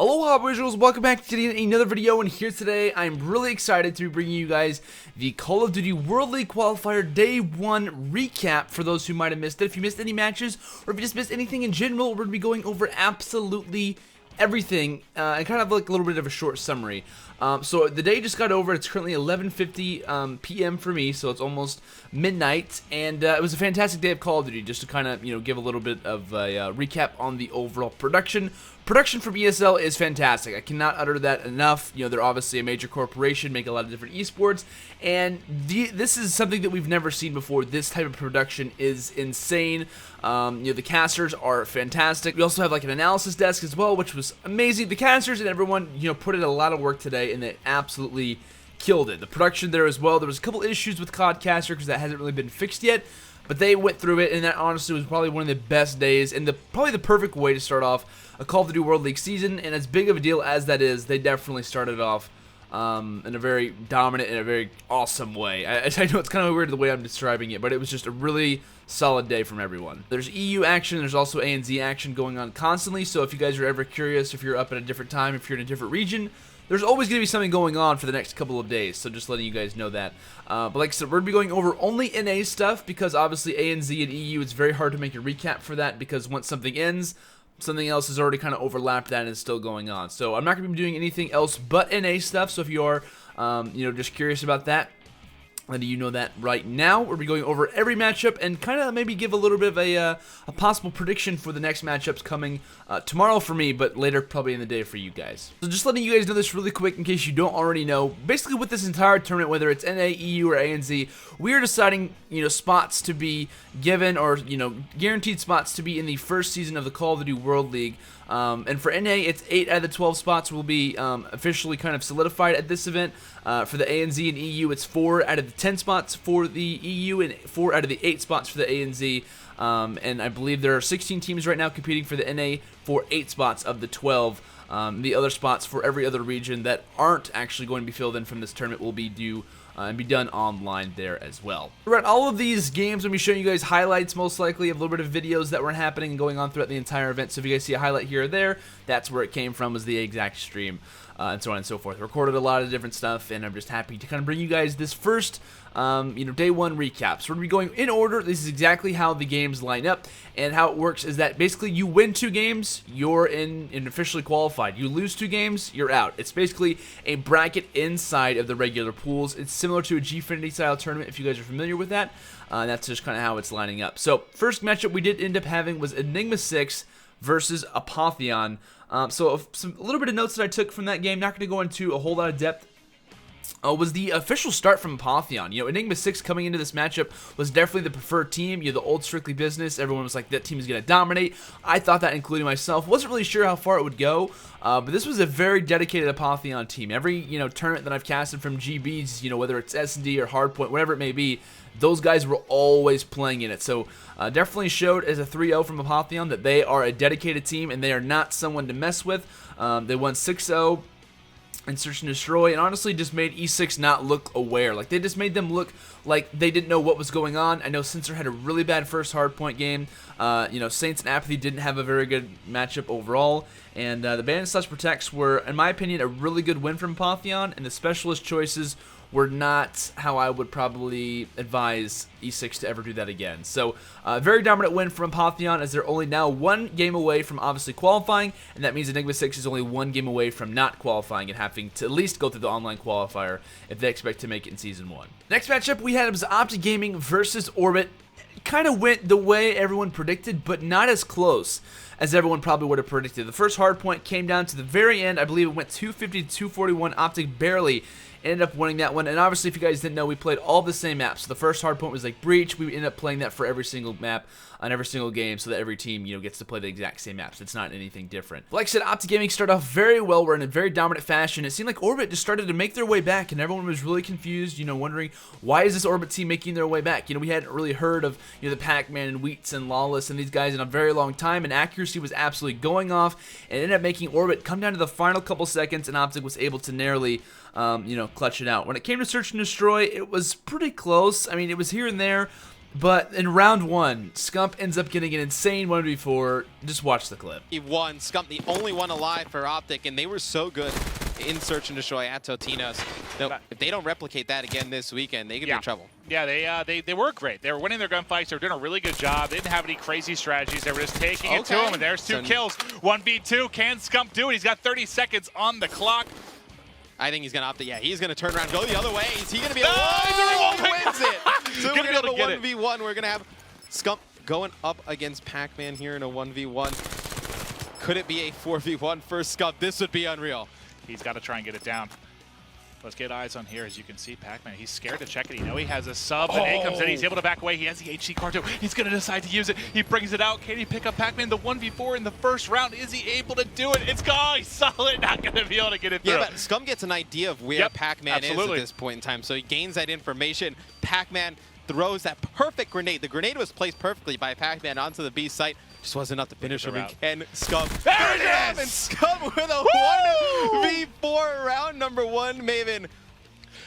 Aloha visuals, welcome back to another video, and here today I'm really excited to be bringing you guys the Call of Duty World League Qualifier Day 1 recap for those who might have missed it. If you missed any matches, or if you just missed anything in general, we're going to be going over absolutely everything, and kind of like a little bit of a short summary. So the day just got over. It's currently 11:50 p.m. for me, so it's almost midnight, and it was a fantastic day of Call of Duty. Just to kind of give a little bit of a recap on the overall production. Production from ESL is fantastic. I cannot utter that enough. They're obviously a major corporation, make a lot of different esports, and this is something that we've never seen before. This type of production is insane. The casters are fantastic. We also have like an analysis desk as well, which was amazing. The casters and everyone, put in a lot of work today, and they absolutely killed it. The production there as well. There was a couple issues with COD caster because that hasn't really been fixed yet. But they went through it, and that honestly was probably one of the best days, and probably the perfect way to start off a Call of Duty World League season. And as big of a deal as that is, they definitely started off in a very dominant and a very awesome way. I know it's kind of weird the way I'm describing it, but it was just a really solid day from everyone. There's EU action, there's also ANZ action going on constantly, so if you guys are ever curious, if you're up at a different time, if you're in a different region, there's always going to be something going on for the next couple of days, so just letting you guys know that. But like I said, we're going to be going over only NA stuff, because obviously ANZ and EU, it's very hard to make a recap for that, because once something ends, something else has already kind of overlapped that and is still going on. So I'm not going to be doing anything else but NA stuff, so if you are, just curious about that, letting you know that right now. We'll be going over every matchup and kind of maybe give a little bit of a possible prediction for the next matchups coming tomorrow for me, but later probably in the day for you guys. So just letting you guys know this really quick in case you don't already know. Basically with this entire tournament, whether it's NA, EU, or ANZ, we are deciding spots to be given, or guaranteed spots to be in the first season of the Call of Duty World League. And for NA, it's 8 out of the 12 spots will be officially kind of solidified at this event. For the ANZ and EU, it's 4 out of the 10 spots for the EU and 4 out of the 8 spots for the ANZ. And I believe there are 16 teams right now competing for the NA for 8 spots of the 12. The other spots for every other region that aren't actually going to be filled in from this tournament will be due and be done online there as well. Throughout all of these games, I'm going to be showing you guys highlights, most likely, of a little bit of videos that were happening and going on throughout the entire event. So if you guys see a highlight here or there, that's where it came from, was the exact stream, and so on and so forth. Recorded a lot of different stuff, and I'm just happy to kind of bring you guys this first day 1 recap. So we're going to be going in order. This is exactly how the games line up, and how it works is that basically you win 2 games, you're in and officially qualified. You lose 2 games, you're out. It's basically a bracket inside of the regular pools. It's similar to a Gfinity style tournament if you guys are familiar with that. That's just kind of how it's lining up. So first matchup we did end up having was Enigma 6 versus Apotheon. So a little bit of notes that I took from that game, not going to go into a whole lot of depth. Was the official start from Apotheon. Enigma 6 coming into this matchup was definitely the preferred team. The old Strictly Business. Everyone was like, that team is going to dominate. I thought that, including myself. Wasn't really sure how far it would go, but this was a very dedicated Apotheon team. Every, tournament that I've casted from GBs, whether it's S&D or Hardpoint, whatever it may be, those guys were always playing in it. So definitely showed as a 3-0 from Apotheon that they are a dedicated team and they are not someone to mess with. They won 6-0. And Search and Destroy, and honestly just made E6 not look aware. Like, they just made them look like they didn't know what was going on. I know Sensor had a really bad first Hardpoint game. Saints and Apathy didn't have a very good matchup overall. And the Bandits/Protects were, in my opinion, a really good win from Apotheon, and the specialist choices were not how I would probably advise E6 to ever do that again. So, very dominant win from Apotheon, as they're only now 1 game away from obviously qualifying, and that means Enigma 6 is only 1 game away from not qualifying and having to at least go through the online qualifier if they expect to make it in Season 1. Next matchup we had was Optic Gaming versus Orbit. Kind of went the way everyone predicted, but not as close as everyone probably would have predicted. The first hardpoint came down to the very end. I believe it went 250 to 241. Optic barely ended up winning that one, and obviously if you guys didn't know, we played all the same maps. So the first hardpoint was like Breach. We ended up playing that for every single map on every single game, so that every team gets to play the exact same maps. It's not anything different. But like I said, Optic Gaming started off very well. We're in a very dominant fashion. It seemed like Orbit just started to make their way back, and everyone was really confused, wondering why is this Orbit team making their way back. We hadn't really heard of the Pac-Man and Wheats and Lawless and these guys in a very long time, and accuracy was absolutely going off, and ended up making Orbit come down to the final couple seconds, and Optic was able to narrowly clutch it out. When it came to Search and Destroy, it was pretty close. I mean, it was here and there. But in round 1, Scump ends up getting an insane 1v4. Just watch the clip. He won. Scump, the only one alive for Optic, and they were so good in Search and Destroy at Totino's. No, if they don't replicate that again this weekend, they could be in trouble. Yeah, they were great. They were winning their gunfights. They were doing a really good job. They didn't have any crazy strategies. They were just taking it to him, and there's 2 kills. 1v2. Can Scump do it? He's got 30 seconds on the clock. I think he's going to opt it. Yeah, he's going to turn around and go the other way. Is he going to be the one who wins it? So we're going to have a 1v1. We're going to have Scump going up against Pac-Man here in a 1v1. Could it be a 4v1 for Scump? This would be unreal. He's got to try and get it down. Let's get eyes on here. As you can see, Pac-Man, he's scared to check it. He knows he has a sub, and A comes in. He's able to back away. He has the HC card too. He's going to decide to use it. He brings it out. Can he pick up Pac-Man? The 1v4 in the first round. Is he able to do it? It's gone. Solid. Not going to be able to get it through. Yeah, but Scum gets an idea of where Pac-Man is at this point in time, so he gains that information. Pac-Man throws that perfect grenade. The grenade was placed perfectly by Pac-Man onto the B site. Just wasn't enough to finish him. And Scum. There it is! And Scum with a 1v4 round number 1, Maven.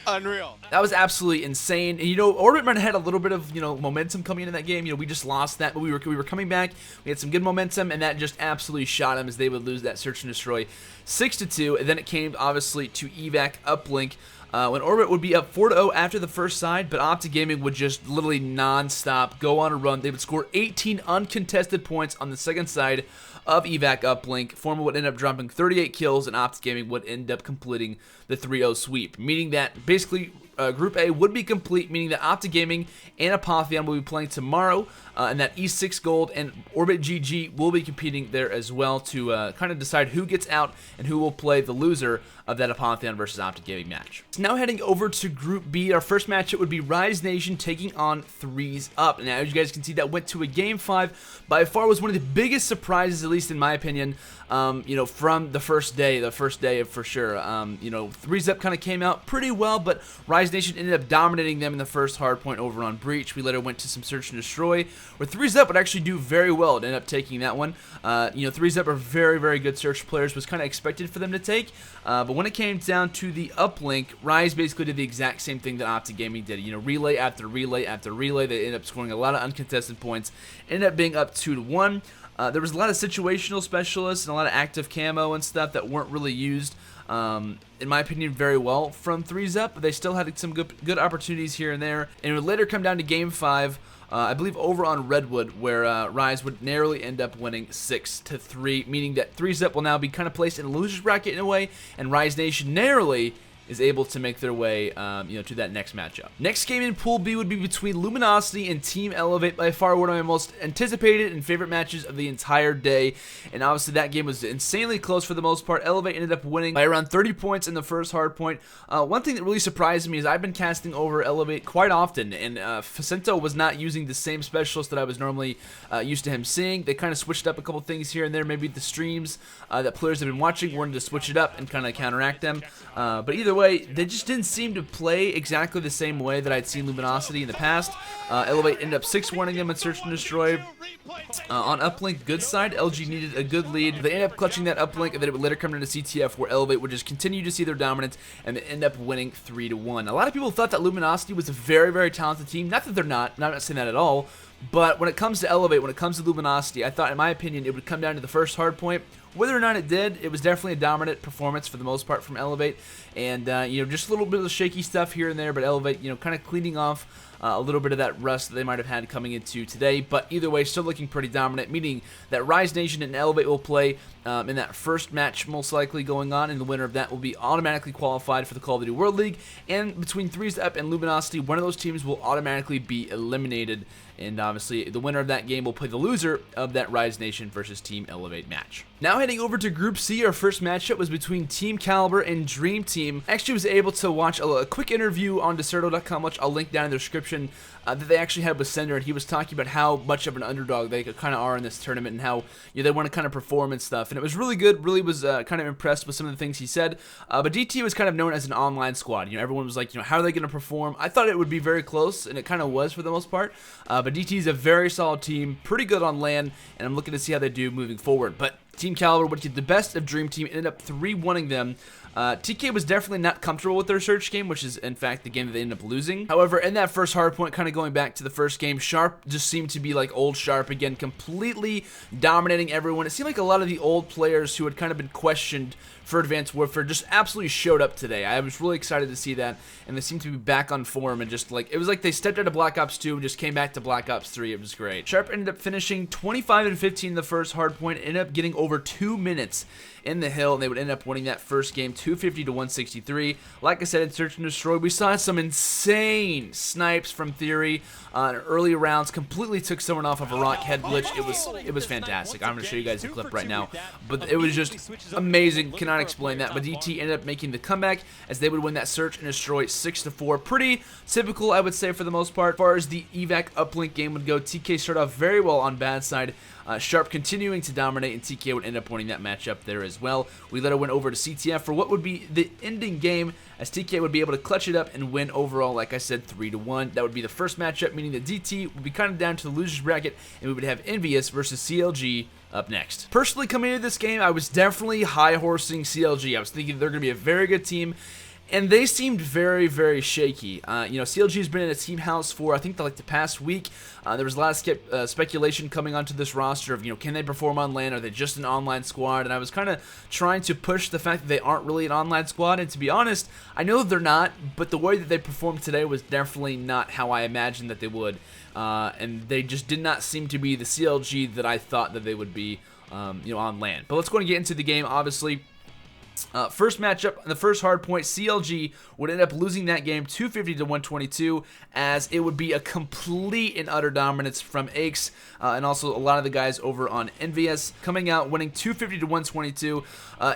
Unreal. That was absolutely insane. And, Orbit might have had a little bit of, momentum coming into that game. We just lost that, but we were coming back. We had some good momentum, and that just absolutely shot them as they would lose that Search and Destroy 6-2. And then it came, obviously, to evac uplink. When Orbit would be up 4-0 after the first side, but Optic Gaming would just literally non-stop go on a run. They would score 18 uncontested points on the second side of evac uplink. Forma would end up dropping 38 kills, and Optic Gaming would end up completing the 3-0 sweep, meaning that basically Group A would be complete, meaning that Optic Gaming and Apotheon will be playing tomorrow, and that E6 Gold and Orbit GG will be competing there as well to kind of decide who gets out and who will play the loser of that Apotheon versus Optic Gaming match. So now heading over to Group B, our first matchup would be Rise Nation taking on 3s Up. Now, as you guys can see, that went to a Game 5. By far was one of the biggest surprises, at least in my opinion, from the first day for sure. 3s Up kind of came out pretty well, but Rise Nation ended up dominating them in the first hardpoint over on Breach. We later went to some Search and Destroy, where 3s Up would actually do very well to end up taking that one. 3s Up are very, very good Search players, was kind of expected for them to take, but when it came down to the uplink, Rise basically did the exact same thing that Optic Gaming did. Relay after relay after relay. They ended up scoring a lot of uncontested points, ended up being up 2-1. There was a lot of situational specialists and a lot of active camo and stuff that weren't really used, in my opinion, very well from 3s Up, but they still had some good opportunities here and there. And it would later come down to Game 5, I believe over on Redwood, where Rise would narrowly end up winning 6-3, meaning that 3s Up will now be kind of placed in a loser's bracket in a way, and Rise Nation narrowly is able to make their way, to that next matchup. Next game in Pool B would be between Luminosity and Team Elevate, by far one of my most anticipated and favorite matches of the entire day, and obviously that game was insanely close for the most part. Elevate ended up winning by around 30 points in the first hardpoint. One thing that really surprised me is I've been casting over Elevate quite often, and Facento was not using the same specialist that I was normally used to him seeing. They kind of switched up a couple things here and there. Maybe the streams that players have been watching wanted to switch it up and kind of counteract them, but either way, they just didn't seem to play exactly the same way that I'd seen Luminosity in the past. Elevate ended up 6-1ing them in Search and Destroy. On uplink, good side, LG needed a good lead. They ended up clutching that uplink, and then it would later come into CTF, where Elevate would just continue to see their dominance, and they end up winning 3-1. A lot of people thought that Luminosity was a very, very talented team. Not that they're not. I'm not saying that at all. But when it comes to Elevate, when it comes to Luminosity, I thought, in my opinion, it would come down to the first hard point. Whether or not it did, it was definitely a dominant performance for the most part from Elevate. And, just a little bit of the shaky stuff here and there, but Elevate, kind of cleaning off a little bit of that rust that they might have had coming into today. But either way, still looking pretty dominant, meaning that Rise Nation and Elevate will play in that first match most likely going on, and the winner of that will be automatically qualified for the Call of Duty World League. And between 3s Up and Luminosity, one of those teams will automatically be eliminated. And obviously, the winner of that game will play the loser of that Rise Nation versus Team Elevate match. Now heading over to Group C, our first matchup was between Team Caliber and Dream Team. I actually was able to watch a quick interview on Deserto.com, which I'll link down in the description, that they actually had with Sender, and he was talking about how much of an underdog they kind of are in this tournament and how they want to kind of perform and stuff. And it was really good, really was kind of impressed with some of the things he said. But DT was kind of known as an online squad. Everyone was like, how are they going to perform? I thought it would be very close, and it kind of was for the most part. But DT is a very solid team, pretty good on LAN, and I'm looking to see how they do moving forward. But Team Caliber would get the best of Dream Team, ended up 3-1ing them. TK was definitely not comfortable with their search game, which is in fact the game that they ended up losing. However, in that first hardpoint, kind of going back to the first game, Sharp just seemed to be like old Sharp again, completely dominating everyone. It seemed like a lot of the old players who had kind of been questioned for Advanced Warfare just absolutely showed up today. I was really excited to see that, and they seemed to be back on form, and just like, it was like they stepped out of Black Ops 2 and just came back to Black Ops 3. It was great. Sharp ended up finishing 25-15 in the first hardpoint, ended up getting over 2 minutes in the hill, and they would end up winning that first game 250 to 163. Like I said, in Search and Destroy, we saw some insane snipes from Theory in early rounds. Completely took someone off of a rock head glitch. It was fantastic. I'm going to show you guys a clip right now, but it was just amazing. Cannot explain that. But DT ended up making the comeback as they would win that Search and Destroy 6-4. Pretty typical, I would say, for the most part. As far as the evac uplink game would go, TK started off very well on bad side. Sharp continuing to dominate, and TK would end up winning that matchup there as well. We later went over to CTF for what would be the ending game, as TK would be able to clutch it up and win overall, like I said, 3-1. That would be the first matchup, meaning that DT would be kind of down to the loser's bracket, and we would have Envious versus CLG up next. Personally, coming into this game, I was definitely high-horsing CLG. I was thinking they're going to be a very good team, and they seemed very, very shaky. CLG has been in a team house for, I think, the past week. There was a lot of speculation coming onto this roster of, can they perform on LAN? Are they just an online squad? And I was kind of trying to push the fact that they aren't really an online squad. And to be honest, I know they're not, but the way that they performed today was definitely not how I imagined that they would. And they just did not seem to be the CLG that I thought that they would be, on LAN. But let's go and get into the game, obviously. First matchup, in the first hard point, CLG would end up losing that game 250 to 122, as it would be a complete and utter dominance from Aches, and also a lot of the guys over on Envious coming out winning 250 to 122.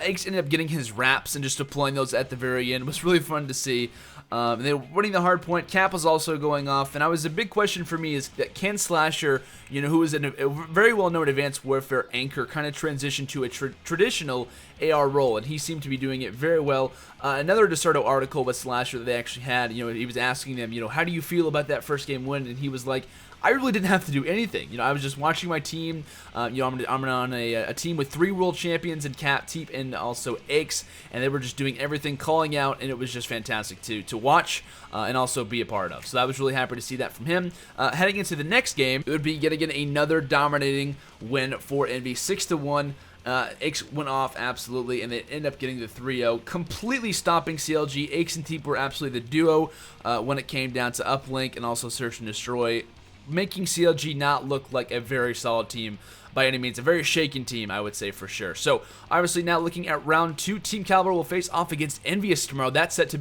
Aches ended up getting his wraps and just deploying those at the very end. It was really fun to see. They were winning the hard point. Cap was also going off, and a big question for me is that can Slasher, who is a very well-known Advanced Warfare anchor, kind of transition to a traditional AR role, and he seemed to be doing it very well. Another DeSardo article with Slasher that they actually had, he was asking them, how do you feel about that first game win? And he was like, I really didn't have to do anything. I was just watching my team. I'm on a team with 3 world champions and Cap, Teep, and also Aches, and they were just doing everything, calling out, and it was just fantastic to watch and also be a part of. So I was really happy to see that from him. Heading into the next game, it would be yet again another dominating win for Envy, 6-1. Aches went off absolutely, and they end up getting the 3-0, completely stopping CLG. Aches and Teep were absolutely the duo when it came down to uplink and also Search and Destroy, making CLG not look like a very solid team by any means. A very shaken team, I would say, for sure. So, obviously, now looking at round 2, Team Caliber will face off against Envious tomorrow. That's set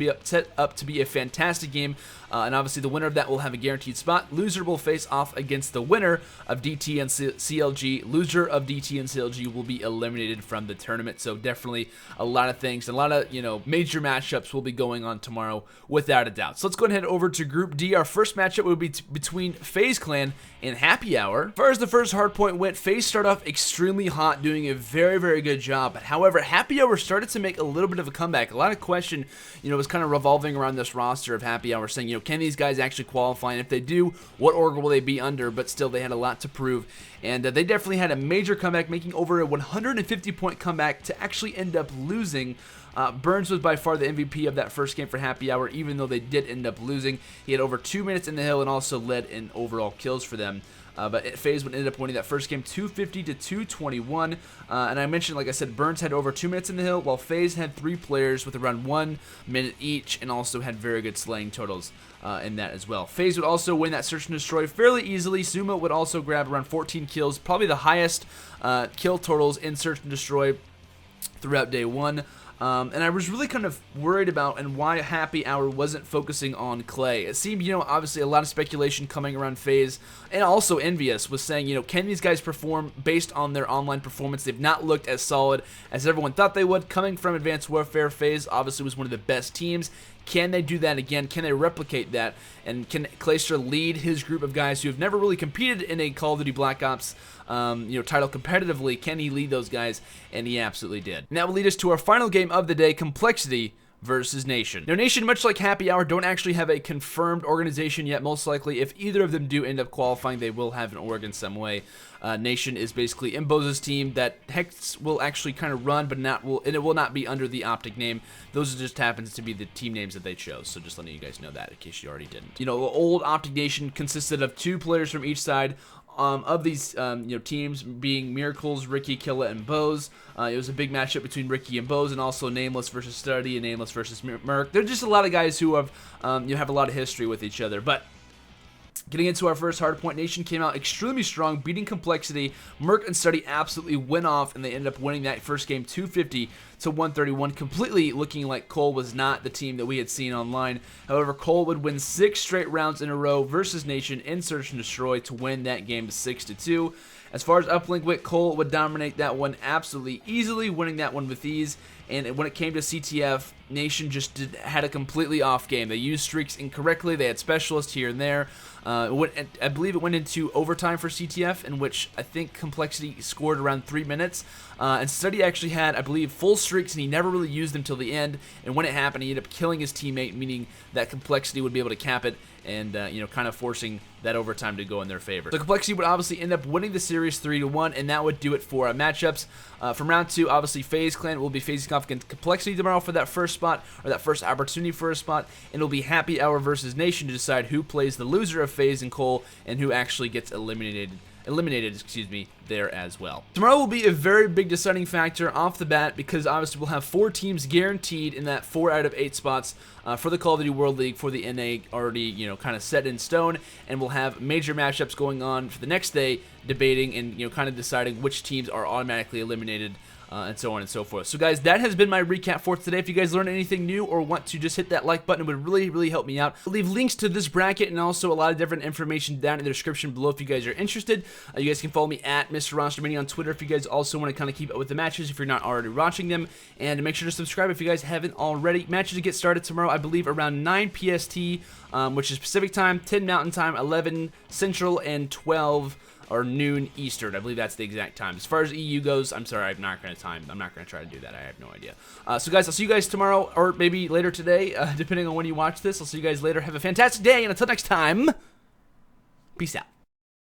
up to be a fantastic game, and obviously the winner of that will have a guaranteed spot. Loser will face off against the winner of DT and CLG. Loser of DT and CLG will be eliminated from the tournament. So, definitely a lot of things, a lot of, major matchups will be going on tomorrow, without a doubt. So, let's go ahead and head over to Group D. Our first matchup will be between FaZe Clan and Happy Hour. As far as the first hardpoint went, FaZe started off extremely hot, doing a very, very good job. However, Happy Hour started to make a little bit of a comeback. A lot of question, was kind of revolving around this roster of Happy Hour, saying, can these guys actually qualify? And if they do, what org will they be under? But still, they had a lot to prove. And they definitely had a major comeback, making over a 150-point comeback to actually end up losing. Burns was by far the MVP of that first game for Happy Hour, even though they did end up losing. He had over 2 minutes in the hill and also led in overall kills for them. But FaZe would end up winning that first game 250 to 221. And I mentioned, like I said, Burns had over 2 minutes in the hill, while FaZe had 3 players with around 1 minute each, and also had very good slaying totals in that as well. FaZe would also win that Search and Destroy fairly easily. Zuma would also grab around 14 kills, probably the highest kill totals in Search and Destroy throughout day 1. And I was really kind of worried about and why Happy Hour wasn't focusing on Clay. It seemed, obviously a lot of speculation coming around FaZe, and also Envious was saying, can these guys perform based on their online performance? They've not looked as solid as everyone thought they would. Coming from Advanced Warfare, FaZe obviously was one of the best teams. Can they do that again? Can they replicate that? And can Clayster lead his group of guys who have never really competed in a Call of Duty Black Ops title competitively? Can he lead those guys? And he absolutely did. And that will lead us to our final game of the day, Complexity versus Nation. Now, Nation, much like Happy Hour, don't actually have a confirmed organization yet. Most likely, if either of them do end up qualifying, they will have an org in some way. Nation is basically Imboza's team that Hex will actually kind of run, but it will not be under the Optic name. Those just happens to be the team names that they chose. So just letting you guys know that in case you already didn't. You know, the old Optic Nation consisted of 2 players from each side. Of these teams being Miracles, Ricky, Killa, and Bose. It was a big matchup between Ricky and Bose, and also Nameless versus Study and Nameless versus Merc. There's just a lot of guys who have have a lot of history with each other. But getting into our first hardpoint, Nation came out extremely strong, beating Complexity. Merc and Study absolutely went off, and they ended up winning that first game 250 to 131, completely looking like Cole was not the team that we had seen online. However, Cole would win 6 straight rounds in a row versus Nation in Search and Destroy to win that game 6-2. As far as uplink wit, Cole would dominate that one absolutely easily, winning that one with ease. And when it came to CTF, Nation just had a completely off game. They used streaks incorrectly. They had specialists here and there. I believe it went into overtime for CTF, in which I think Complexity scored around 3 minutes. And Study actually had, I believe, full streaks, and he never really used them till the end. And when it happened, he ended up killing his teammate, meaning that Complexity would be able to cap it and kind of forcing that overtime to go in their favor. So Complexity would obviously end up winning the series 3-1, and that would do it for matchups. From round 2, obviously FaZe Clan will be facing off against Complexity tomorrow for that first spot, or that first opportunity for a spot, and it'll be Happy Hour versus Nation to decide who plays the loser of FaZe and Cole, and who actually gets eliminated, there as well. Tomorrow will be a very big deciding factor off the bat, because obviously we'll have 4 teams guaranteed in that 4 out of 8 spots for the Call of Duty World League for the NA already, kind of set in stone, and we'll have major matchups going on for the next day, debating and, kind of deciding which teams are automatically eliminated, and so on and so forth. So guys, that has been my recap for today. If you guys learned anything new or want to just hit that like button, it would really, really help me out. I'll leave links to this bracket and also a lot of different information down in the description below if you guys are interested. You guys can follow me at Mr. Rostermania on Twitter if you guys also want to kind of keep up with the matches if you're not already watching them. And make sure to subscribe if you guys haven't already. Matches to get started tomorrow, I believe, around 9 PST, which is Pacific Time, 10 Mountain Time, 11 Central, and 12 or noon Eastern. I believe that's the exact time. As far as EU goes, I'm sorry, I'm not going to try to do that. I have no idea. So guys, I'll see you guys tomorrow, or maybe later today, depending on when you watch this. I'll see you guys later. Have a fantastic day, and until next time, peace out.